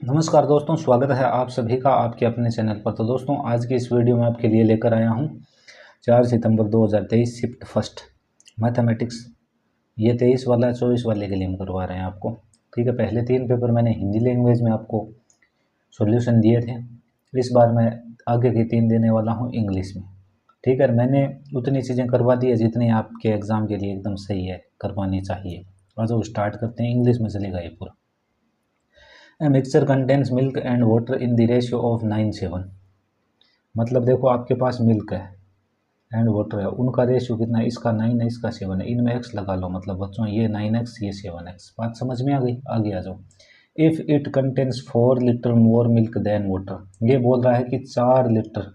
नमस्कार दोस्तों, स्वागत है आप सभी का आपके अपने चैनल पर। तो दोस्तों, आज की इस वीडियो में आपके लिए लेकर आया हूं 4 सितंबर 2023 शिफ्ट फर्स्ट मैथमेटिक्स। ये 23 वाला 24 वाले के लिए हम करवा रहे हैं आपको। ठीक है, पहले 3 पेपर मैंने हिंदी लैंग्वेज में आपको सॉल्यूशन दिए थे। इस बार मैं आगे के 3 देने वाला हूँ इंग्लिश में। ठीक है, मैंने उतनी चीज़ें करवा दी है जितनी आपके एग्ज़ाम के लिए एकदम सही है, करवानी चाहिए। और जो स्टार्ट करते हैं, इंग्लिश में चलेगा ये पूरा। A mixture contains milk and water in the ratio of 9:7। मतलब देखो, आपके पास मिल्क है एंड वाटर है, उनका रेशियो कितना है? इसका 9 है, इसका 7 है। इनमें x लगा लो। मतलब बच्चों, ये 9x, ये 7x। बात समझ में आ गई? आगे आ जाओ। If it contains 4 litre more milk than water. ये बोल रहा है कि 4 लीटर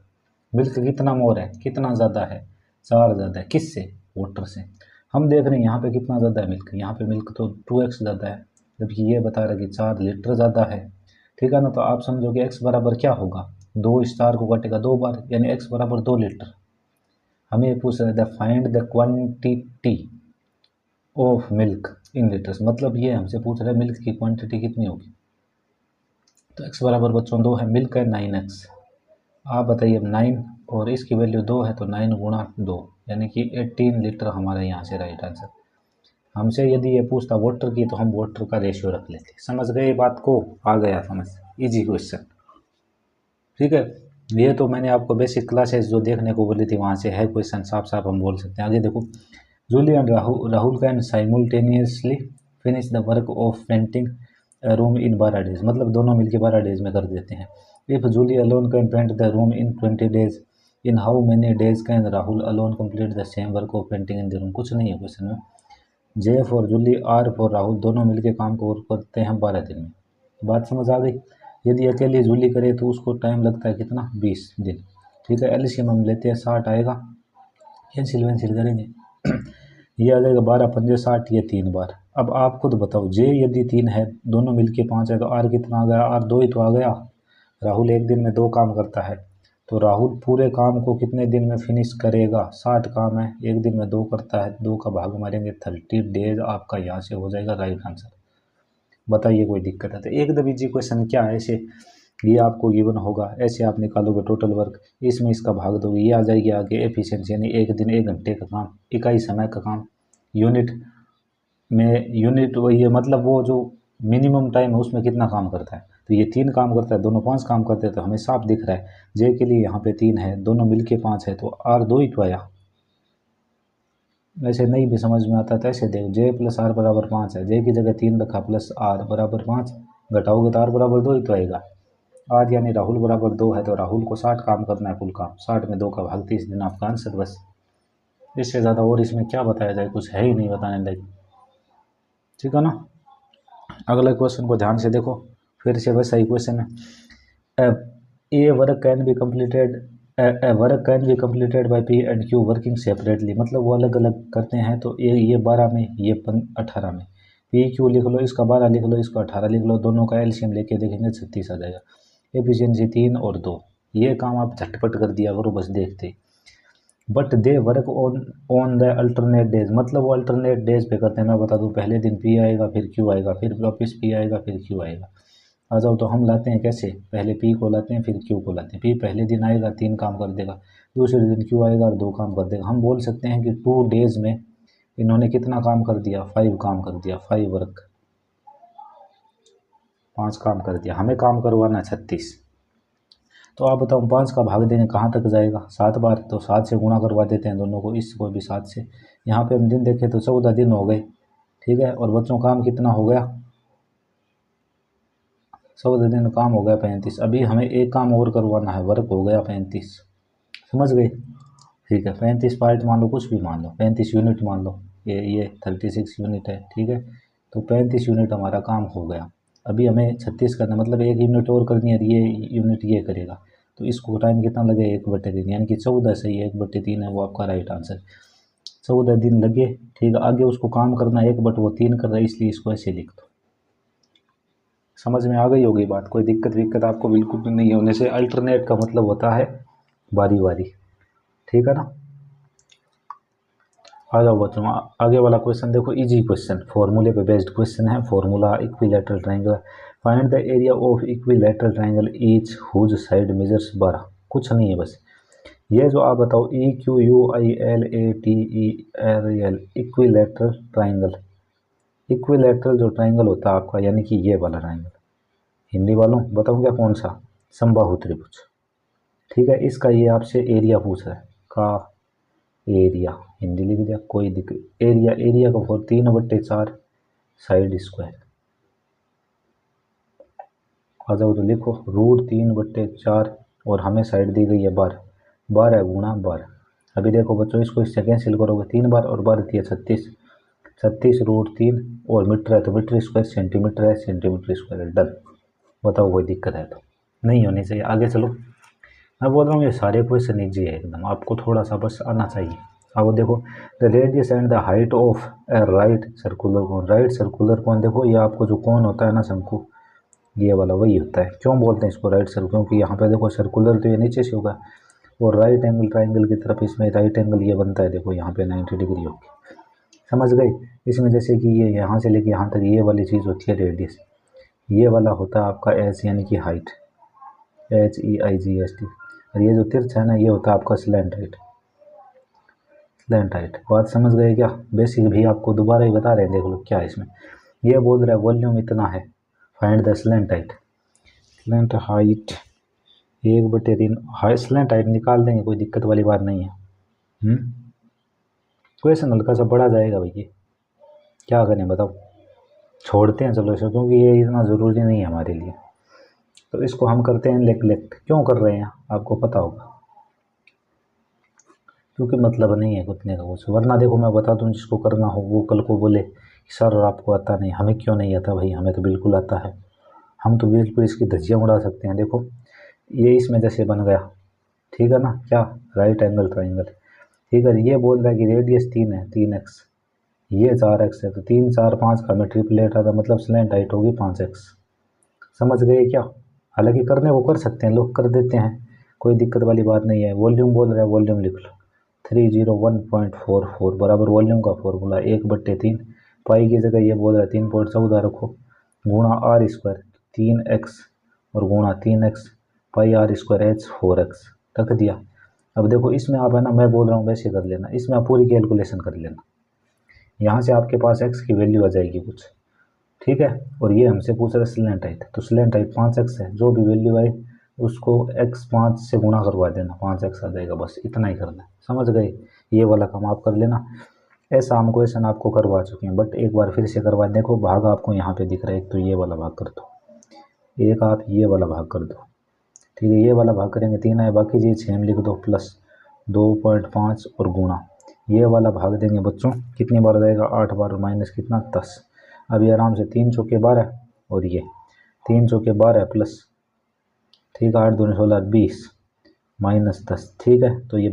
मिल्क कितना मोर है, कितना ज़्यादा है? 4 ज़्यादा है। किससे? वाटर से। हम देख रहे हैं यहाँ पे कितना ज़्यादा है मिल्क। यहाँ पे मिल्क तो 2x ज़्यादा है, जबकि ये बता रहा है कि 4 लीटर ज़्यादा है। ठीक है ना? तो आप समझो कि x बराबर क्या होगा? 2 स्टार को काटेगा 2 बार, यानी x बराबर 2 लीटर। हमें ये पूछ रहा है find the quantity of milk in litres. मतलब ये हमसे पूछ रहा है मिल्क की क्वांटिटी कितनी होगी। तो x बराबर बच्चों 2 है, मिल्क है 9x। आप बताइए, अब 9 और इसकी वैल्यू 2 है, तो 9 गुणा 2 यानी कि 18 लीटर हमारे यहाँ से राइट आंसर। हमसे यदि ये पूछता वाटर की, तो हम वाटर का रेशियो रख लेते। समझ गए बात को? आ गया समझ? Easy question. ठीक है, ये तो मैंने आपको बेसिक क्लासेस जो देखने को बोली थी वहाँ से है क्वेश्चन, साफ साफ हम बोल सकते हैं। आगे देखो, Julie and Rahul can simultaneously finish the work of painting room in 12 days. मतलब दोनों मिलकर 12 डेज में कर देते हैं। If Julie alone can paint the room in 20 days, in how many days can Rahul alone complete the same work of painting in the room. कुछ नहीं है क्वेश्चन में। J for Julie, R for Rahul, दोनों मिलकर काम को करते हैं 12 दिन में। बात समझ आ गई? यदि अकेली जूली करे तो उसको टाइम लगता है कितना? 20 दिन। ठीक है, एलसीएम हम लेते हैं, 60 आएगा। कैंसिल वैंसिल करेंगे ये आ जाएगा 12 पंजे 60, ये 3 बार। अब आप खुद बताओ, जे यदि 3 है, दोनों मिलके 5 है, तो आर कितना आ गया? आर 2 ही तो आ गया। राहुल एक दिन में 2 काम करता है, तो राहुल पूरे काम को कितने दिन में फिनिश करेगा? 60 काम है, एक दिन में 2 करता है, 2 का भाग मारेंगे 30 डेज। आपका यहाँ से हो जाएगा राइट आंसर। बताइए, कोई दिक्कत है? तो एकदम इजी क्वेश्चन। क्या है ऐसे? ये आपको गिवन होगा, ऐसे आप निकालोगे टोटल वर्क, इसमें इसका भाग दोगे, ये आ जाएगी आगे एफिशिएंसी, यानी एक दिन 1 घंटे का काम, इकाई समय का काम। यूनिट में यूनिट वही है, मतलब वो जो मिनिमम टाइम है उसमें कितना काम करता है। तो ये 3 काम करता है, दोनों 5 काम करते हैं, तो हमें साफ दिख रहा है जे के लिए यहाँ पे 3 है, दोनों मिलके 5 है, तो आर 2 ही तो आया। वैसे नहीं भी समझ में आता तो ऐसे देखो, जे प्लस आर बराबर 5 है, जे की जगह 3 रखा, प्लस आर बराबर 5, घटाओगे तो आर बराबर 2 ही तो आएगा। आर यानी राहुल बराबर 2 है, तो राहुल को 60 काम करना है, फुल काम। 60 में 2 का भाग 30 दिन, आपका आंसर। बस इससे ज़्यादा और इसमें क्या बताया जाए? कुछ है ही नहीं बताने लायक। ठीक है ना? अगले क्वेश्चन को ध्यान से देखो, फिर से वैसा ही क्वेश्चन है। A work can be completed work can be completed by P and Q working separately. मतलब वो अलग अलग करते हैं, तो ये 12 में, ये 18 में। पी क्यू लिख लो, इसका 12 लिख लो, इसका 18 लिख लो, दोनों का एलसीएम लेके देखेंगे 36 आ जाएगा। एफिशिएंसी 3 और 2, ये काम आप झटपट कर दिया करो बस देखते। But they work on the alternate days. मतलब वो अल्टरनेट डेज पे करते हैं। मैं बता दूं, पहले दिन पी आएगा, फिर क्यू आएगा, फिर वापस पी आएगा, फिर क्यू आएगा। आ जाओ, तो हम लाते हैं कैसे? पहले पी को लाते हैं, फिर क्यू को लाते हैं। पी पहले दिन आएगा, 3 काम कर देगा, दूसरे दिन क्यू आएगा और 2 काम कर देगा। हम बोल सकते हैं कि 2 डेज में इन्होंने कितना काम कर दिया? 5 काम कर दिया, 5 वर्क, 5 काम कर दिया। हमें काम करवाना 36। तो आप बताओ, 5 का भाग देंगे कहाँ तक जाएगा? 7 बार। तो 7 से गुणा करवा देते हैं दोनों को, इसको भी 7 से। यहाँ पे हम दिन देखें तो 14 दिन हो गए। ठीक है, और बच्चों काम कितना हो गया? 14 दिन काम हो गया 35। अभी हमें एक काम और करवाना है, वर्क हो गया 35। समझ गए? ठीक है, 35 पार्ट मान लो, कुछ भी मान लो, 35 यूनिट मान लो, ये 36 यूनिट है। ठीक है, तो 35 यूनिट हमारा काम हो गया। अभी हमें 36 करना, मतलब 1 यूनिट और करनी है, ये यूनिट ये करेगा, तो इसको टाइम कितना लगेगा? 1/3, यानी कि 14 सही है, 1/3 है वो आपका राइट आंसर। 14 दिन लगे। ठीक है, आगे उसको काम करना 1/3 कर रहा है, इसलिए इसको ऐसे लिख दो। समझ में आ गई होगी बात? कोई दिक्कत विक्कत आपको बिल्कुल भी नहीं होने से। अल्टरनेट का मतलब होता है बारी बारी। ठीक है ना? आ जाओ बच्चों, आगे वाला क्वेश्चन देखो, इजी क्वेश्चन, फॉर्मूले पे बेस्ड क्वेश्चन है। Formula equilateral triangle find the area of equilateral triangle each whose side measures 12। कुछ नहीं है बस ये जो आप बताओ EQUILATERAL इक्विलैटरल ट्राइंगल। इक्विलैटरल जो ट्राइंगल होता है आपका यानी कि ये वाला ट्राइंगल, हिंदी वालों बताऊँ क्या कौन सा, समबाहु त्रिभुज। ठीक है, इसका ये आपसे एरिया पूछ रहा है का एरिया, हिंदी लिख दिया कोई दिक्कत। एरिया का 3/4 साइड स्क्वायर आ जाओ तो लिखो √3/4 और हमें साइड दी गई है 12, 12 गुणा 12। अभी देखो बच्चों इसको इससे कैंसिल करोगे 3 बार और 12 दिया 36, 36 √3 और मीटर है तो मीटर स्क्वायर, सेंटीमीटर है सेंटीमीटर स्क्वायर। डन। बताओ कोई दिक्कत है तो नहीं होनी चाहिए। आगे चलो, मैं बोल रहा हूँ ये सारे क्वेश्चन ईजी है एकदम, आपको थोड़ा सा बस आना चाहिए। अब देखो the radius and the height of A right circular cone. Right circular cone देखो ये आपको जो कोन होता है ना शंकु, ये वाला वही होता है। क्यों बोलते हैं इसको राइट सर्कुलर, क्योंकि यहाँ पे देखो सर्कुलर तो ये नीचे से होगा और राइट एंगल ट्राइंगल की तरफ इसमें राइट एंगल ये बनता है देखो यहाँ पे 90 डिग्री होगी। समझ गए। इसमें जैसे कि ये यहाँ से लेके यहाँ तक ये वाली चीज़ होती है रेडियस, ये वाला होता है आपका एच यानी कि हाइट, HEIGHT। और ये जो तिरछा है ना ये होता है आपका स्लैंट हाइट, स्लैंट हाइट। बात समझ गए क्या। बेसिक भी आपको दोबारा ही बता रहे हैं, देख लो क्या है इसमें। ये बोल रहा है वॉल्यूम इतना है, find the slant height. Slant height 1/3 high slant height निकाल देंगे, कोई दिक्कत वाली बात नहीं है। क्वेश्चन हल्का सा बढ़ा जाएगा भैया, क्या करें बताओ, छोड़ते हैं चलो इसे क्योंकि ये इतना ज़रूरी नहीं है हमारे लिए। तो इसको हम करते हैं नेग्लेक्ट। क्यों कर रहे हैं आपको पता होगा, क्योंकि मतलब नहीं है कुतने का कुछ। वरना देखो मैं बता दूं जिसको करना हो वो कल को बोले सर आपको आता नहीं। हमें क्यों नहीं आता भाई, हमें तो बिल्कुल आता है, हम तो बिल्कुल इसकी धज्जियाँ उड़ा सकते हैं। देखो ये इसमें जैसे बन गया, ठीक है ना, क्या राइट एंगल ट्राइंगल। ठीक है, ये बोल रहा है कि रेडियस 3 है 3x, ये 4x है तो 3 4 5 का हमें ट्रिपलेट आता, मतलब स्लैंट हाइट होगी 5x। समझ गए क्या। हालांकि करने वो कर सकते हैं, लोग कर देते हैं, कोई दिक्कत वाली बात नहीं है। वॉल्यूम बोल रहा है, वॉल्यूम लिख लो 301.44 बराबर वॉल्यूम का फॉर्मूला 1/3 पाई की जगह ये बोल रहा है 3.14 रखो गुणा r स्क्वायर 3x और गुणा 3x पाई r स्क्वायर h 4x रख दिया। अब देखो इसमें आप है ना, मैं बोल रहा हूँ वैसे कर लेना, इसमें आप पूरी कैलकुलेशन कर लेना। यहाँ से आपके पास x की वैल्यू आ जाएगी कुछ, ठीक है। और ये हमसे पूछ रहा है स्लैंट हाइट, तो स्लैंट हाइट 5x है, जो भी वैल्यू आए उसको x 5 से गुणा करवा देना, 5x आ जाएगा, बस इतना ही करना है। समझ गए, ये वाला काम आप कर लेना। ऐसा हम क्वेश्चन आपको करवा चुके हैं बट एक बार फिर से करवा। देखो भाग आपको यहाँ पे दिख रहा है, एक तो ये वाला भाग कर दो, एक आप ये वाला भाग कर दो, ठीक है। ये वाला भाग करेंगे 3 है, बाकी चीज़ 6 लिख दो प्लस 2.5 और गुणा ये वाला भाग देंगे बच्चों, कितनी बार जाएगा 8 बार, माइनस कितना 10। अभी आराम से 3 चौके 12 और ये 3 चौके 12 प्लस, ठीक है 8 दूनी 16 20 माइनस 10, ठीक है। तो ये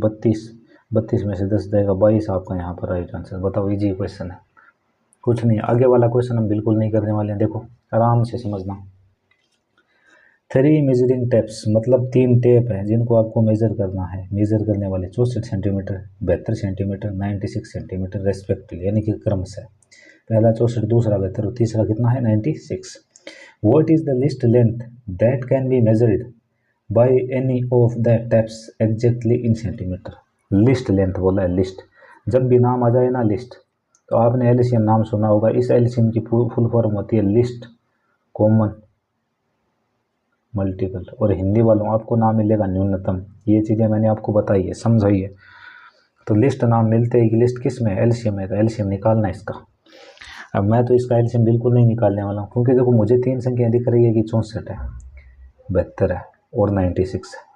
32 में से 10 जाएगा 22 आपका यहाँ पर राइट आंसर। बताओ इजी क्वेश्चन है, कुछ नहीं। आगे वाला क्वेश्चन हम बिल्कुल नहीं करने वाले हैं, देखो आराम से समझना। 3 मेजरिंग टेप्स मतलब 3 टेप हैं जिनको आपको मेजर करना है। मेजर करने वाले 64 सेंटीमीटर, 72 सेंटीमीटर, 96 सेंटीमीटर रेस्पेक्टिवली, यानी कि क्रमशः पहला 64, दूसरा 72 और तीसरा कितना है 96। What is the list length that can be measured by any of the tapes exactly in centimetre. List length बोला है, लिस्ट। जब भी नाम आ जाए ना लिस्ट, तो आपने एलसीएम नाम सुना होगा। इस एलसीएम की फुल फॉर्म होती है लिस्ट कॉमन मल्टीपल, और हिंदी वालों आपको नाम मिलेगा न्यूनतम। ये चीज़ें मैंने आपको बताई है, समझाइए। तो लिस्ट नाम मिलते ही कि लिस्ट किस में, एलसीएम में, तो एलसीएम निकालना इसका। अब मैं तो इसका एलसीएम बिल्कुल नहीं निकालने वाला हूँ, क्योंकि देखो मुझे 3 संख्या दिख रही है कि 64 है, 72 है और 96 है।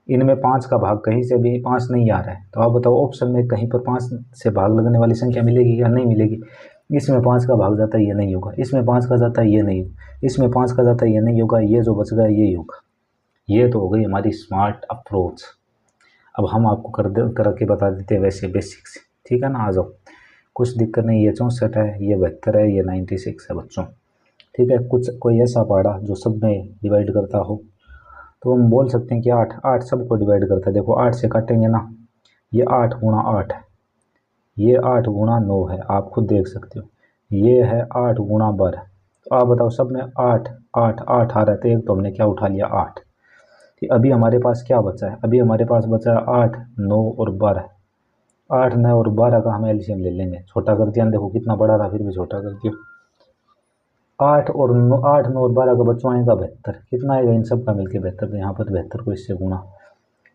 इनमें 5 का भाग कहीं से भी 5 नहीं आ रहा है, तो आप बताओ ऑप्शन में कहीं पर 5 से भाग लगने वाली संख्या मिलेगी या नहीं मिलेगी। इसमें 5 का भाग जाता है ये नहीं होगा, इसमें 5 का जाता है ये नहीं होगा, इसमें 5 का जाता है ये नहीं होगा, ये जो बच गया ये होगा। ये तो हो गई हमारी स्मार्ट अप्रोच। अब हम आपको करके बता देते हैं वैसे बेसिक्स, ठीक है ना। आ जाओ, कुछ दिक्कत नहीं। ये 64 है, ये 72 है, ये 96 है बच्चों, ठीक है। कुछ कोई ऐसा पढ़ा जो सब में डिवाइड करता हो तो हम बोल सकते हैं कि 8 सबको डिवाइड करता है। देखो 8 से काटेंगे ना, ये 8 गुणा 8 है, ये 8 गुणा 9 है, आप खुद देख सकते हो। ये है 8 गुणा 12, तो आप बताओ सब में 8 8 8 आ रहे थे, एक तो हमने क्या उठा लिया 8। ठीक, अभी हमारे पास क्या बचा है, अभी हमारे पास बचा है 8 9 और 12। 8 9 और 12 का हम एलसीएम ले लेंगे, छोटा कर दिया, देखो कितना बड़ा था फिर भी छोटा कर दिया। 8 और 9 8 9 और 12 का बच्चों आएगा 72, कितना आएगा इन सब का मिलकर 72, तो यहाँ पर 72 को इससे गुणा।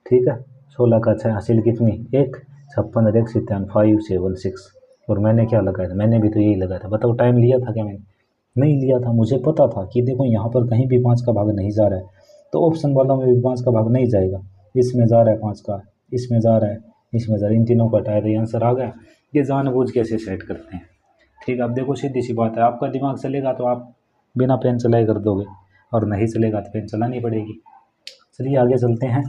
ठीक है, 16 का 6 हासिल कितनी 1, 56 और 1 57 576। और मैंने क्या लगाया था, मैंने भी तो यही लगाया था, बताओ टाइम लिया था क्या मैंने, नहीं लिया था। मुझे पता था कि देखो यहाँ पर कहीं भी 5 का भाग नहीं जा रहा है, तो ऑप्शन वालों में भी 5 का भाग नहीं जाएगा, इसमें जा रहा है 5 का, इसमें जा रहा है, इसमें जा रहा है, इन तीनों का हटाया तो ये आंसर आ गया। ये जानबूझ के ऐसे सेट करते हैं। ठीक है, अब देखो सीधी सी बात है, आपका दिमाग चलेगा तो आप बिना पेन चलाए कर दोगे, और नहीं चलेगा तो पेन चलानी पड़ेगी। चलिए आगे चलते हैं।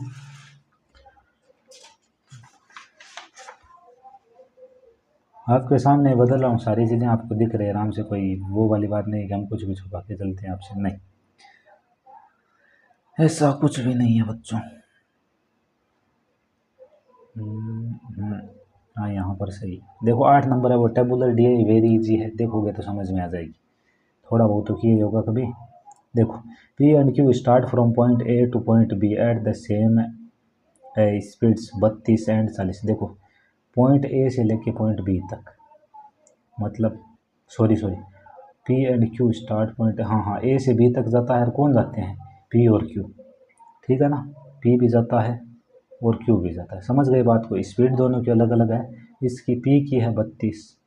आपके सामने बदल रहा हूँ, सारी चीज़ें आपको दिख रही है आराम से, कोई वो वाली बात नहीं है कि हम कुछ भी छुपा के चलते हैं आपसे, नहीं, ऐसा कुछ भी नहीं है बच्चों। हाँ यहाँ पर सही, देखो 8 नंबर है वो टेबुलर डी वेरी इजी है, देखोगे तो समझ में आ जाएगी, थोड़ा बहुत तो किए होगा कभी। देखो P and Q start from point A to point B at the same speeds 32 and 40। देखो पॉइंट ए से लेके पॉइंट बी तक, मतलब sorry P and Q start point, हाँ ए से बी तक जाता है, और कौन जाते हैं पी और क्यू, ठीक है ना, पी भी जाता है और क्यू भी जाता है, समझ गए बात को। स्पीड दोनों की अलग अलग है, इसकी पी की है 32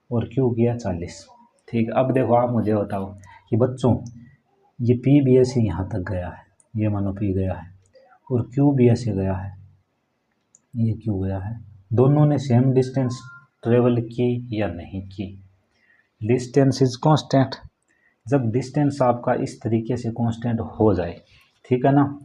और क्यू की है 40। ठीक, अब देखो आप मुझे बताओ कि बच्चों ये पी बी ऐसे यहाँ तक गया है, ये मानो पी गया है, और क्यू भी ऐसे गया है, ये क्यू गया है, दोनों ने सेम डिस्टेंस ट्रेवल की या नहीं की। डिस्टेंस इज कांस्टेंट, जब डिस्टेंस आपका इस तरीके से कांस्टेंट हो जाए, ठीक है ना,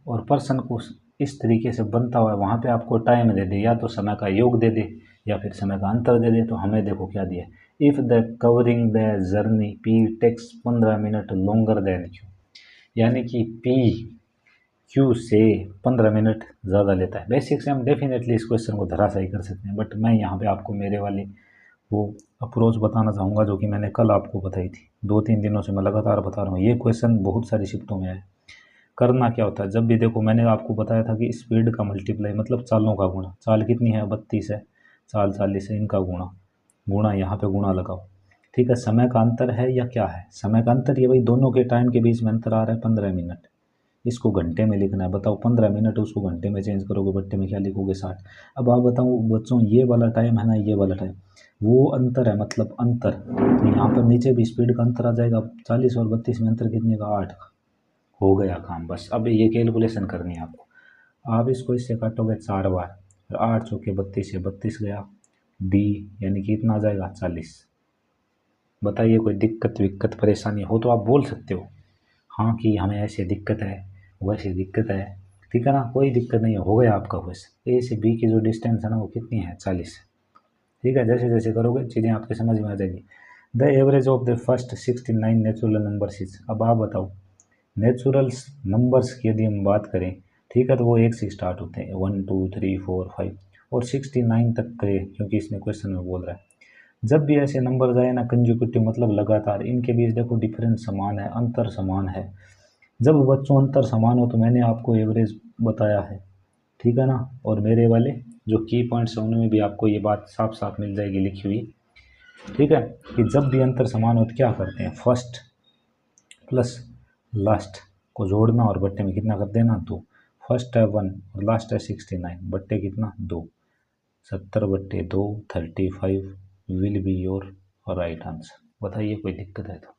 और पर्सन को इस तरीके से बनता हुआ वहाँ पे आपको टाइम दे दे, या तो समय का योग दे दे या फिर समय का अंतर दे दे, तो हमें देखो क्या दिया, if the covering the journey P takes 15 minute longer than Q, यानी कि पी क्यू से 15 मिनट ज़्यादा लेता है। बेसिक से हम डेफिनेटली इस क्वेश्चन को धराशायी कर सकते हैं, बट मैं यहाँ पे आपको मेरे वाली वो अप्रोच बताना चाहूँगा जो कि मैंने कल आपको बताई थी, 2-3 दिनों से मैं लगातार बता रहा हूँ। ये क्वेश्चन बहुत सारी शिफ्टों में है। करना क्या होता है, जब भी देखो मैंने आपको बताया था कि स्पीड का मल्टीप्लाई मतलब चालों का गुणा, चाल कितनी है 32 है, चाल 40 है, इनका गुणा, गुणा यहाँ पे गुणा लगाओ। ठीक है, समय का अंतर है या क्या है, समय का अंतर, ये भाई दोनों के टाइम के बीच में अंतर आ रहा है 15 मिनट, इसको घंटे में लिखना है, बताओ 15 मिनट उसको घंटे में चेंज करोगे, बट्टे में क्या लिखोगे 60। अब आप बताओ बच्चों, ये वाला टाइम है ना, ये वाला टाइम, वो अंतर है, मतलब अंतर, तो यहाँ पर नीचे भी स्पीड का अंतर आ जाएगा, 40 और 32 में अंतर कितने का 8 का, हो गया काम बस। अब ये कैलकुलेशन करनी है आपको, आप इसको इससे काटोगे 4 बार, 8 चौके 32 से 32 गया, डी यानी कि इतना आ जाएगा 40। बताइए कोई दिक्कत विक्कत परेशानी हो तो आप बोल सकते हो, हाँ कि हमें ऐसे दिक्कत है वैसे दिक्कत है, ठीक है ना, कोई दिक्कत नहीं है, हो गया आपका क्वेश्चन। ए से बी की जो डिस्टेंस है ना वो कितनी है 40। ठीक है, जैसे जैसे करोगे चीज़ें आपके समझ में आ जाएगी। The average of the first 69 natural numbers is, अब आप बताओ नेचुरल्स नंबर्स की यदि हम बात करें, ठीक है, तो वो 1 से स्टार्ट होते हैं, 1 2 3 4 5 और 69 तक करें, क्योंकि इसने क्वेश्चन में बोल रहा है। जब भी ऐसे नंबर आए ना कंजिक्यूटिव मतलब लगातार, इनके बीच देखो डिफरेंस समान है, अंतर समान है। जब बच्चों अंतर समान हो तो मैंने आपको एवरेज बताया है, ठीक है ना, और मेरे वाले जो की पॉइंट्स हैं उनमें भी आपको ये बात साफ साफ मिल जाएगी लिखी हुई। ठीक है, कि जब भी अंतर समान हो तो क्या करते हैं, फर्स्ट प्लस लास्ट को जोड़ना और बट्टे में कितना कर देना 2, फर्स्ट है 1 और लास्ट है 69, बट्टे कितना 2, 70/2 35 will be your right answer. बताइए कोई दिक्कत है तो,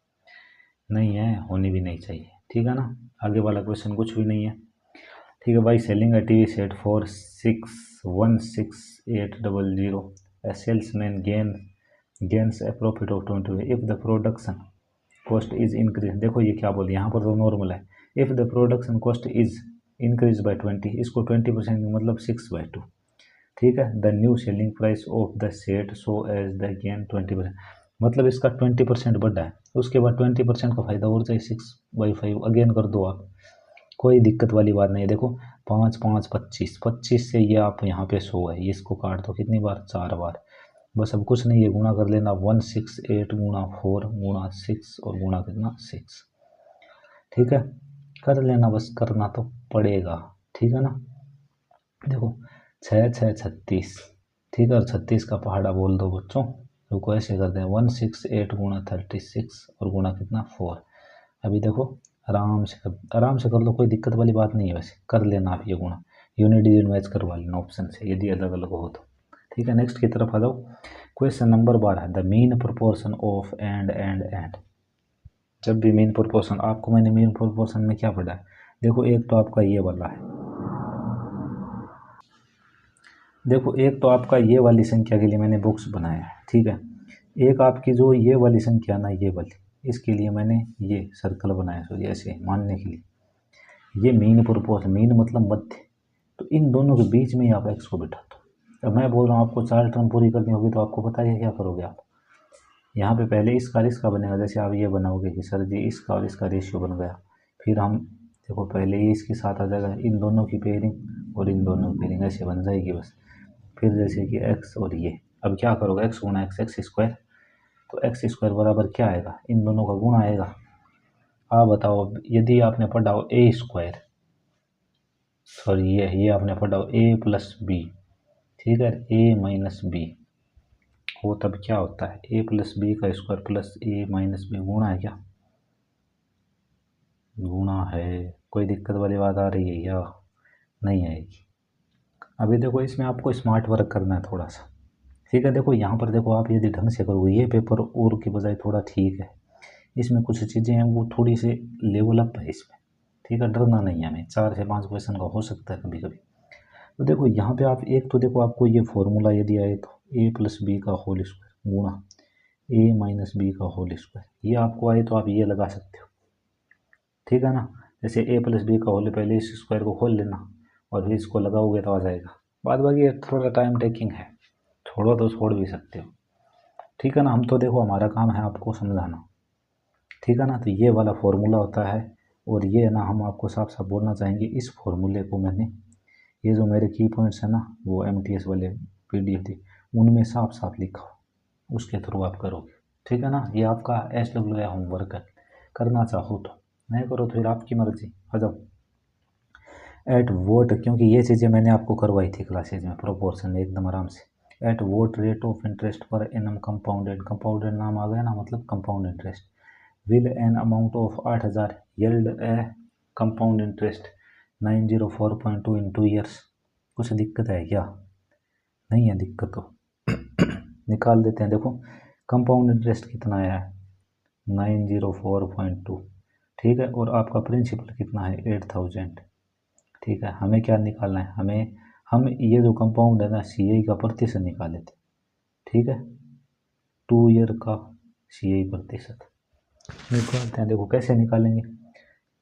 नहीं है, होनी भी नहीं चाहिए, ठीक है ना। आगे वाला क्वेश्चन कुछ भी नहीं है। ठीक है भाई, selling a TV set for 616800, a salesman gains a profit of 20 if the production cost is increased। देखो ये क्या बोले, यहाँ पर तो नॉर्मल है, if the production cost is increased by 20, इसको 20% मतलब 6/2। ठीक है, the new selling price of the set so as the gain 20%, मतलब इसका 20% बढ़ा है, उसके बाद 20% का फायदा और चाहिए 6/5, अगेन कर दो आप, कोई दिक्कत वाली बात नहीं है। देखो 5 5 25, 25 से ये आप यहाँ पे 100 है, ये इसको काट दो कितनी बार 4 बार, बस अब कुछ नहीं है, गुणा कर लेना 168 गुणा 4 गुणा 6 और गुणा कितना 6। ठीक है, कर लेना, बस करना तो पड़ेगा। ठीक है ना, देखो 6×6 = 36। ठीक है, और 36 का पहाड़ा बोल दो बच्चों। रुको ऐसे करते हैं 168 गुणा 36 और गुणा कितना 4। अभी देखो आराम से कर लो, कोई दिक्कत वाली बात नहीं है, वैसे कर लेना आप ये गुणा। यूनिट डिजिट मैच करवा लेना ऑप्शन से यदि अलग अलग हो तो। ठीक है, नेक्स्ट की तरफ आ जाओ। Question number 12, the mean proportion of and. जब भी मीन प्रोपोर्शन, आपको मैंने मीन प्रोपोर्शन में क्या पढ़ा है, देखो एक तो आपका ये वाला है, देखो एक तो आपका ये वाली संख्या के लिए मैंने बॉक्स बनाया है। ठीक है, एक आपकी जो ये वाली संख्या ना, ये वाली, इसके लिए मैंने ये सर्कल बनाया, सो ऐसे मानने के लिए ये मीन प्रोपोर्शन, मीन मतलब मध्य, तो इन दोनों के बीच में ही आप एक्स को बिठा दो। अब मैं बोल रहा हूँ आपको 4 टर्म पूरी करनी होगी, तो आपको पता है क्या करोगे आप, यहाँ पे पहले इसका बनेगा, जैसे आप ये बनाओगे कि सर जी इसका और इसका रेशियो बन गया, फिर हम देखो पहले ये इसके साथ आ जाएगा, इन दोनों की पेयरिंग और इन दोनों की पेयरिंग ऐसे बन जाएगी बस। फिर जैसे कि एक्स और ये, अब क्या करोगे, एक्स गुणा एक्स स्क्वायर, तो एक्स स्क्वायर बराबर क्या आएगा, इन दोनों का गुणा आएगा। आप बताओ, यदि आपने पढ़ा हो ए स्क्वायर, सॉरी ये आपने पढ़ा हो ए प्लस बी, ठीक है, ए माइनस बी हो, तब क्या होता है, ए प्लस बी का स्क्वायर प्लस ए माइनस बी, गुणा है क्या, गुणा है। कोई दिक्कत वाली बात आ रही है या नहीं आएगी। अभी देखो इसमें आपको स्मार्ट वर्क करना है थोड़ा सा। ठीक है, देखो यहाँ पर देखो, आप यदि ढंग से करोगे, ये पेपर और की बजाय थोड़ा ठीक है, इसमें कुछ चीज़ें हैं वो थोड़ी सी लेवल अप है इसमें। ठीक है, डरना नहीं है हमें, 4 से 5 क्वेश्चन का हो सकता है कभी कभी। तो देखो यहाँ पे आप एक तो देखो, आपको ये फॉर्मूला यदि आए तो ए प्लस बी का होल स्क्वायर गुणा ए माइनस बी का होल स्क्वायर, ये आपको आए तो आप ये लगा सकते हो। ठीक है ना, जैसे ए प्लस बी का होल, पहले इस स्क्वायर को खोल लेना और फिर इसको लगाओगे तो आ जाएगा। बाद बाकी थोड़ा टाइम टेकिंग है, छोड़ो तो छोड़ भी सकते हो। ठीक है ना, हम तो देखो हमारा काम है आपको समझाना। ठीक है ना, तो ये वाला फॉर्मूला होता है, और ये ना हम आपको साफ साफ बोलना चाहेंगे, इस फॉर्मूले को मैंने, ये जो मेरे की पॉइंट्स है ना, वो MTS वाले PDF थी, उनमें साफ साफ लिखा हो, उसके थ्रू आप करोगे। ठीक है ना, ये आपका SWA होमवर्क है, करना चाहो तो, नहीं करो तो फिर आपकी मर्जी। आ जाओ एट वोट, क्योंकि ये चीज़ें मैंने आपको करवाई थी क्लासेज में, प्रोपोर्शन एकदम आराम से। At what rate of interest पर एनम कंपाउंडेड नाम आ गया ना, मतलब compound interest, will an amount of 8000 yield a compound interest 904.2 in 2 years. कुछ दिक्कत है क्या, नहीं है दिक्कत तो निकाल देते हैं। देखो कंपाउंड इंटरेस्ट कितना आया है 904.2, ठीक है, और आपका प्रिंसिपल कितना है 8000। ठीक है, हमें क्या निकालना है, हम ये जो कंपाउंड है ना, CI का प्रतिशत निकाले थे। ठीक है, 2 ईयर का CI प्रतिशत निकालते हैं। देखो कैसे निकालेंगे,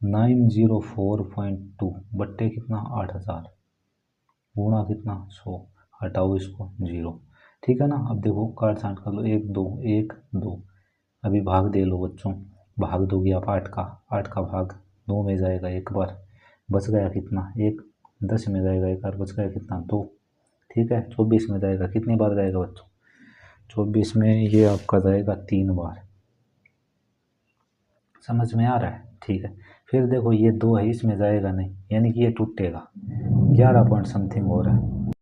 904.2 बट्टे कितना 8000 गुणा कितना 100, हटाओ इसको 0। ठीक है ना, अब देखो काट छांट कर लो, 1 2 अभी भाग दे लो बच्चों, भाग दोगे आप 8 का भाग 2 में जाएगा एक बार, बच गया कितना 1, 10 में जाएगा एक बार, बच गया कितना 2। ठीक है, 24 में जाएगा, कितनी बार जाएगा बच्चों, 24 में ये आपका जाएगा 3 बार। समझ में आ रहा है, ठीक है। फिर देखो ये 2 है, इसमें जाएगा नहीं, यानी कि ये टूटेगा, 11 पॉइंट समथिंग हो रहा है।